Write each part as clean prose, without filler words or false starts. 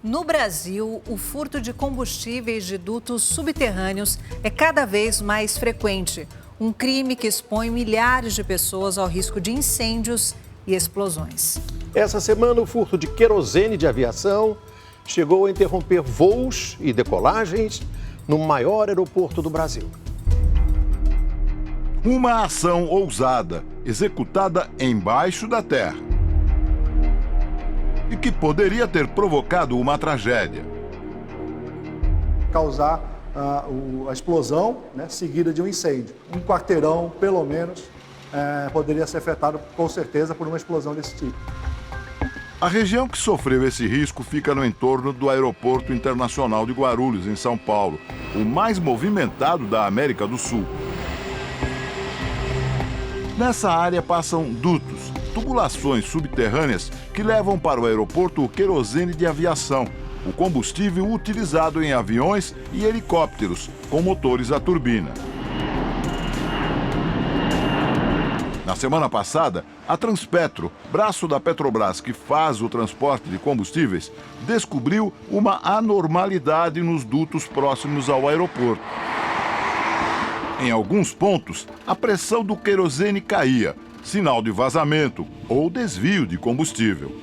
No Brasil, o furto de combustíveis de dutos subterrâneos é cada vez mais frequente. Um crime que expõe milhares de pessoas ao risco de incêndios e explosões. Essa semana, o furto de querosene de aviação chegou a interromper voos e decolagens no maior aeroporto do Brasil. Uma ação ousada, executada embaixo da terra. E que poderia ter provocado uma tragédia. Causar a explosão, né, seguida de um incêndio. Um quarteirão, pelo menos, poderia ser afetado, com certeza, por uma explosão desse tipo. A região que sofreu esse risco fica no entorno do Aeroporto Internacional de Guarulhos, em São Paulo, o mais movimentado da América do Sul. Nessa área passam dutos, tubulações subterrâneas que levam para o aeroporto o querosene de aviação, o combustível utilizado em aviões e helicópteros com motores a turbina. Na semana passada, a Transpetro, braço da Petrobras que faz o transporte de combustíveis, descobriu uma anormalidade nos dutos próximos ao aeroporto. Em alguns pontos, a pressão do querosene caía, sinal de vazamento ou desvio de combustível.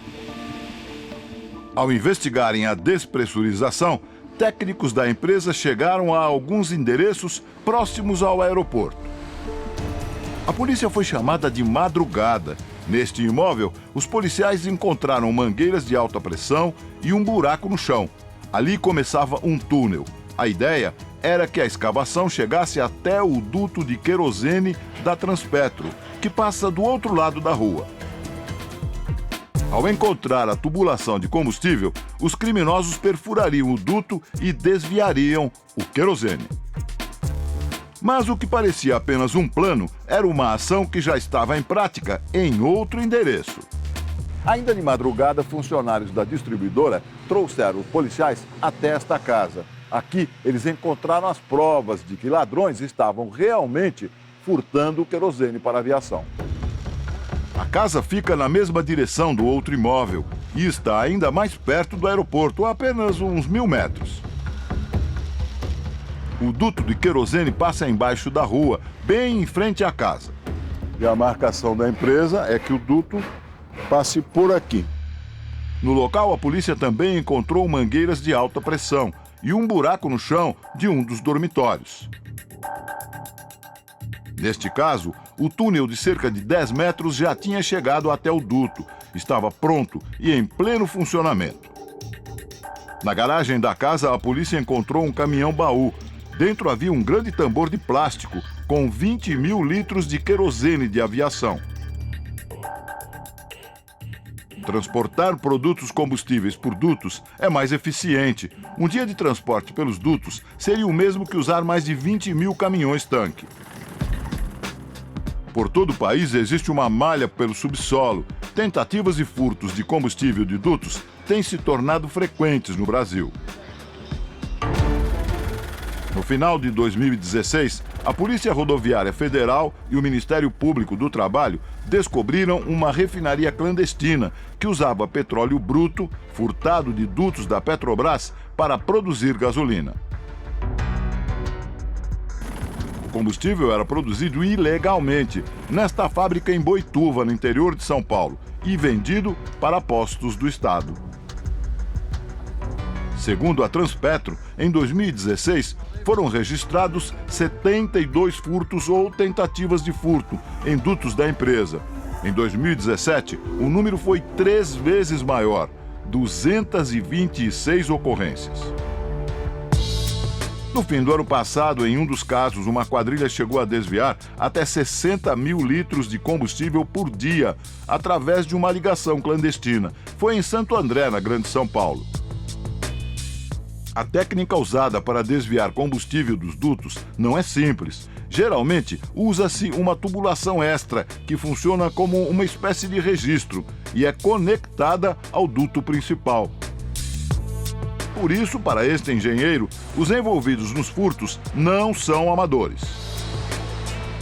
Ao investigarem a despressurização, técnicos da empresa chegaram a alguns endereços próximos ao aeroporto. A polícia foi chamada de madrugada. Neste imóvel, os policiais encontraram mangueiras de alta pressão e um buraco no chão. Ali começava um túnel. A ideia era que a escavação chegasse até o duto de querosene da Transpetro, que passa do outro lado da rua. Ao encontrar a tubulação de combustível, os criminosos perfurariam o duto e desviariam o querosene. Mas o que parecia apenas um plano era uma ação que já estava em prática em outro endereço. Ainda de madrugada, funcionários da distribuidora trouxeram os policiais até esta casa. Aqui, eles encontraram as provas de que ladrões estavam realmente furtando o querosene para a aviação. A casa fica na mesma direção do outro imóvel e está ainda mais perto do aeroporto, a apenas uns 1.000 metros. O duto de querosene passa embaixo da rua, bem em frente à casa. E a marcação da empresa é que o duto passe por aqui. No local, a polícia também encontrou mangueiras de alta pressão e um buraco no chão de um dos dormitórios. Neste caso, o túnel de cerca de 10 metros já tinha chegado até o duto, estava pronto e em pleno funcionamento. Na garagem da casa, a polícia encontrou um caminhão-baú. Dentro havia um grande tambor de plástico com 20.000 litros de querosene de aviação. Transportar produtos combustíveis por dutos é mais eficiente. Um dia de transporte pelos dutos seria o mesmo que usar mais de 20.000 caminhões-tanque. Por todo o país existe uma malha pelo subsolo. Tentativas e furtos de combustível de dutos têm se tornado frequentes no Brasil. No final de 2016, a Polícia Rodoviária Federal e o Ministério Público do Trabalho descobriram uma refinaria clandestina que usava petróleo bruto, furtado de dutos da Petrobras, para produzir gasolina. O combustível era produzido ilegalmente nesta fábrica em Boituva, no interior de São Paulo, e vendido para postos do Estado. Segundo a Transpetro, em 2016, foram registrados 72 furtos ou tentativas de furto em dutos da empresa. Em 2017, o número foi 3 vezes maior, 226 ocorrências. No fim do ano passado, em um dos casos, uma quadrilha chegou a desviar até 60.000 litros de combustível por dia, através de uma ligação clandestina. Foi em Santo André, na Grande São Paulo. A técnica usada para desviar combustível dos dutos não é simples. Geralmente, usa-se uma tubulação extra, que funciona como uma espécie de registro e é conectada ao duto principal. Por isso, para este engenheiro, os envolvidos nos furtos não são amadores.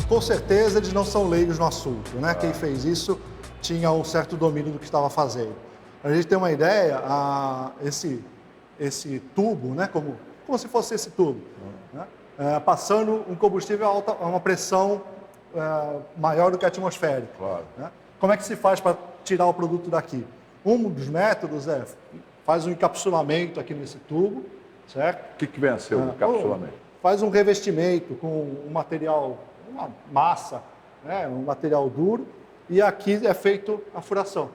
Com certeza, eles não são leigos no assunto, né? Quem fez isso tinha um certo domínio do que estava fazendo. Para a gente ter uma ideia, esse esse tubo, né, como se fosse esse tubo, né, passando um combustível a uma pressão maior do que a atmosférica. Claro. Né? Como é que se faz para tirar o produto daqui? Um dos métodos faz um encapsulamento aqui nesse tubo, certo? O que vem a ser o encapsulamento? Faz um revestimento com um material, uma massa, né, um material duro, e aqui é feito a furação.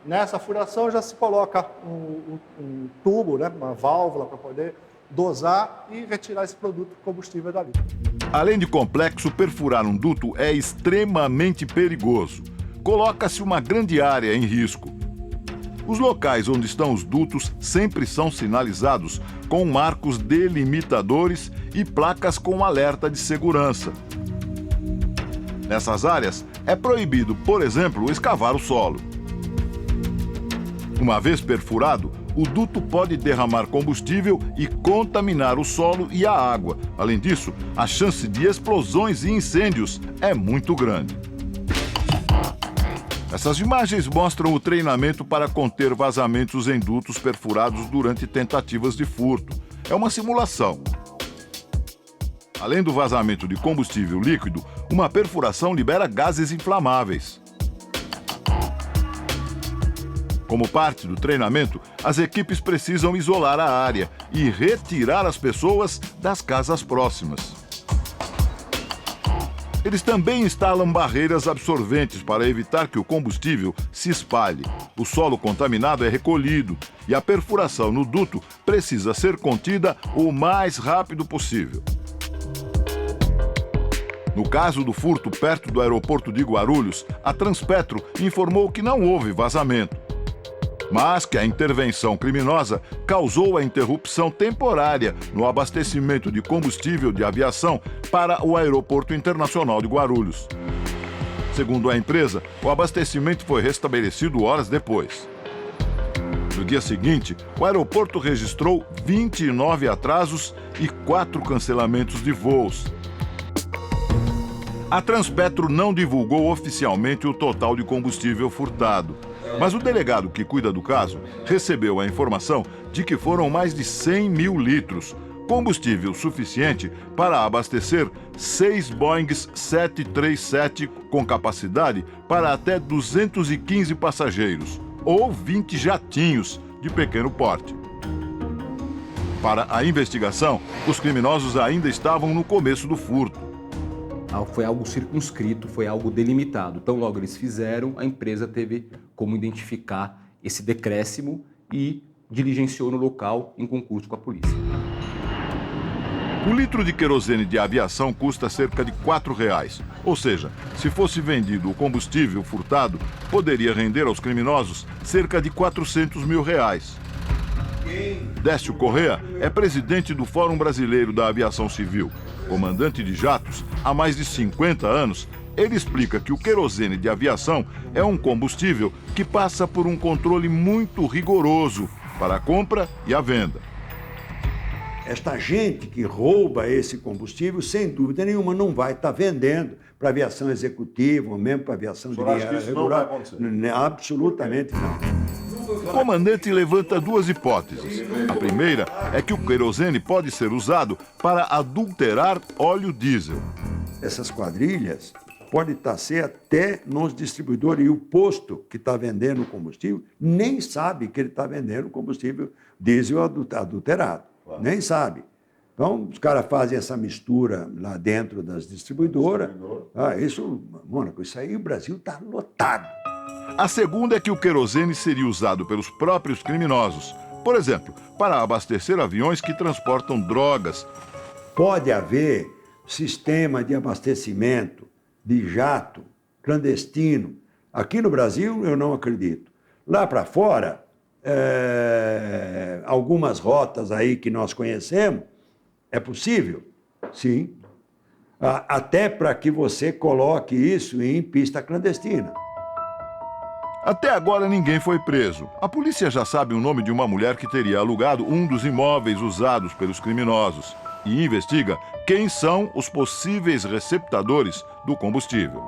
Nessa furação já se coloca um tubo, né, uma válvula para poder dosar e retirar esse produto combustível dali. Além de complexo, perfurar um duto é extremamente perigoso. Coloca-se uma grande área em risco. Os locais onde estão os dutos sempre são sinalizados com marcos delimitadores e placas com alerta de segurança. Nessas áreas, é proibido, por exemplo, escavar o solo. Uma vez perfurado, o duto pode derramar combustível e contaminar o solo e a água. Além disso, a chance de explosões e incêndios é muito grande. Essas imagens mostram o treinamento para conter vazamentos em dutos perfurados durante tentativas de furto. É uma simulação. Além do vazamento de combustível líquido, uma perfuração libera gases inflamáveis. Como parte do treinamento, as equipes precisam isolar a área e retirar as pessoas das casas próximas. Eles também instalam barreiras absorventes para evitar que o combustível se espalhe. O solo contaminado é recolhido e a perfuração no duto precisa ser contida o mais rápido possível. No caso do furto perto do aeroporto de Guarulhos, a Transpetro informou que não houve vazamento, mas que a intervenção criminosa causou a interrupção temporária no abastecimento de combustível de aviação para o Aeroporto Internacional de Guarulhos. Segundo a empresa, o abastecimento foi restabelecido horas depois. No dia seguinte, o aeroporto registrou 29 atrasos e 4 cancelamentos de voos. A Transpetro não divulgou oficialmente o total de combustível furtado, mas o delegado que cuida do caso recebeu a informação de que foram mais de 100 mil litros, combustível suficiente para abastecer 6 Boeings 737 com capacidade para até 215 passageiros, ou 20 jatinhos de pequeno porte. Para a investigação, os criminosos ainda estavam no começo do furto. Foi algo circunscrito, foi algo delimitado. Então, logo eles fizeram, a empresa teve como identificar esse decréscimo e diligenciou no local em concurso com a polícia. O litro de querosene de aviação custa cerca de R$ 4,00. Ou seja, se fosse vendido o combustível furtado, poderia render aos criminosos cerca de R$ 400 mil. Décio Corrêa é presidente do Fórum Brasileiro da Aviação Civil. Comandante de jatos há mais de 50 anos, ele explica que o querosene de aviação é um combustível que passa por um controle muito rigoroso para a compra e a venda. Esta gente que rouba esse combustível, sem dúvida nenhuma, não vai estar vendendo para aviação executiva ou mesmo para aviação de linha aérea regular. Absolutamente não. O comandante levanta duas hipóteses. A primeira é que o querosene pode ser usado para adulterar óleo diesel. Essas quadrilhas podem ser até nos distribuidores, e o posto que está vendendo o combustível nem sabe que ele está vendendo combustível diesel adulterado. Nem sabe. Então, os caras fazem essa mistura lá dentro das distribuidoras. Mônaco, isso aí o Brasil está lotado. A segunda é que o querosene seria usado pelos próprios criminosos. Por exemplo, para abastecer aviões que transportam drogas. Pode haver sistema de abastecimento de jato clandestino. Aqui no Brasil, eu não acredito. Lá para fora, algumas rotas aí que nós conhecemos, é possível? Sim. Até para que você coloque isso em pista clandestina. Até agora ninguém foi preso. A polícia já sabe o nome de uma mulher que teria alugado um dos imóveis usados pelos criminosos e investiga quem são os possíveis receptadores do combustível.